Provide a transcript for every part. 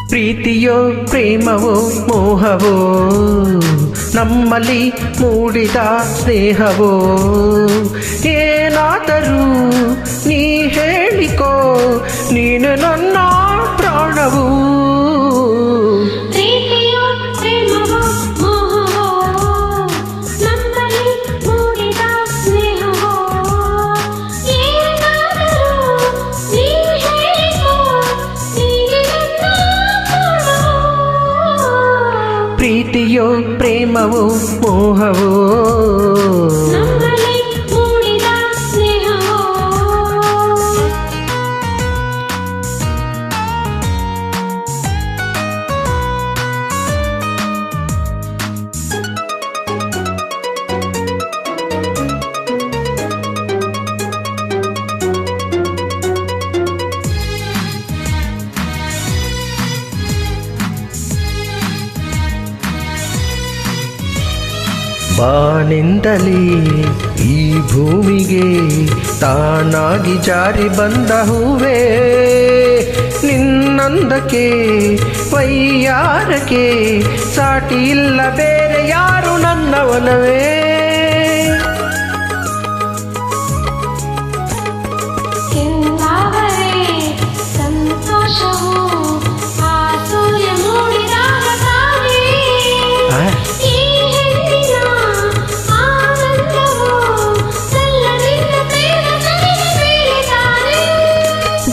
ಪ್ರೀತಿಯೋ ಪ್ರೇಮವೋ ಮೋಹವೋ ನಮ್ಮಲ್ಲಿ ಮೂಡಿದ ಸ್ನೇಹವೋ ಏನಾದರೂ ನೀ ಹೇಳಿಕೋ ನೀನು ನನ್ನ ಪ್ರಾಣವು ಪ್ರೀತಿಯೋ ಪ್ರೇಮವೋ ಮೋಹವೋ ನಮ್ಮಲ್ಲಿ ಮೂಡಿದ ಸ್ನೇಹವೋ ಬಾನಿಂದಲೇ ಈ ಭೂಮಿಗೆ ತಾನಾಗಿ ಜಾರಿ ಬಂದ ಹೂವೇ ನಿನ್ನಂದಕ್ಕೆ ವೈಯಾರಕ್ಕೆ ಸಾಟಿ ಇಲ್ಲ ಬೇರೆ ಯಾರು ನನ್ನವನವೇ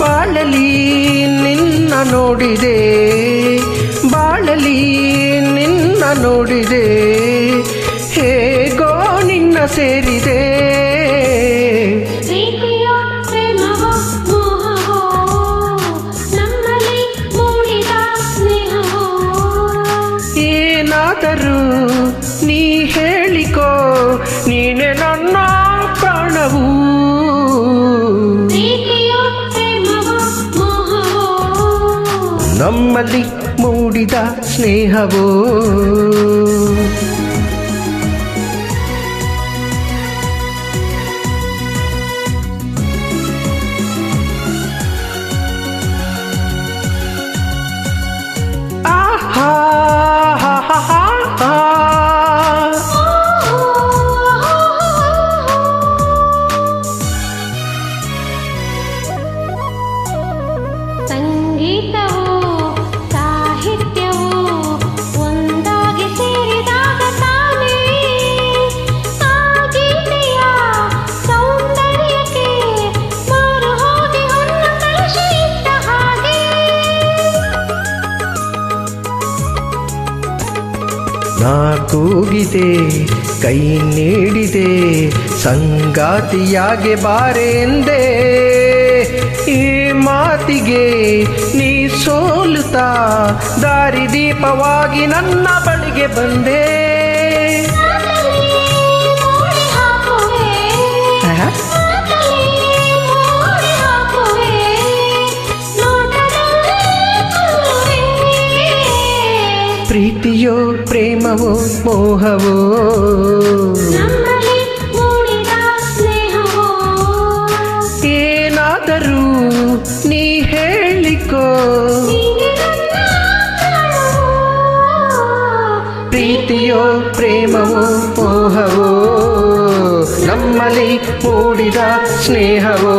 ಬಾಳಲಿ ನಿನ್ನ ನೋಡಿದೆ ಬಾಳಲಿ ನಿನ್ನ ನೋಡಿದೆ ಹೇಗೋ ನಿನ್ನ ಸೇರಿದೆ ಏನಾದರೂ ನೀ ಹೇಳಿಕೋ ನೀನೆ ನನ್ನ ಪ್ರಾಣವು ನಮ್ಮಲ್ಲಿ ಮೂಡಿದ ಸ್ನೇಹವೋ ಆಹಾ ಸಂಗೀತವು ಸಾಹಿತ್ಯವು ಒಂದಾಗಿ ಸೇರಿದಾಗ ತಾನೇ ಆ ಗೀತೆಯ ಸೌಂದರ್ಯಕ್ಕೆ ಮಾರು ಹೋಗಿ ಹೊನ್ನ ಕಳಶ ಇದ್ದ ಹಾಗೆ ನಾ ಕೂಗಿದೆ ಕೈ ನೀಡಿದೆ ಸಂಗಾತಿಯಾಗೆ ಬಾರೆ ಎಂದೆ ಈ ಮಾತಿಗೆ ನೀ ಸೋಲುತ್ತಾ ದಾರಿದೀಪವಾಗಿ ನನ್ನ ಬಳಿಗೆ ಬಂದೆ ಪ್ರೀತಿಯೋ ಪ್ರೇಮವೋ ಮೋಹವೋ ನಮ್ಮಲ್ಲಿ ಮೂಡಿದ ಸ್ನೇಹವೋ ಏನಾದರೂ ನೀ ಹೇಳಿಕೋ ಪ್ರೀತಿಯೋ ಪ್ರೇಮವೋ ಮೋಹವೋ ನಮ್ಮಲ್ಲಿ ಮೂಡಿದ ಸ್ನೇಹವೋ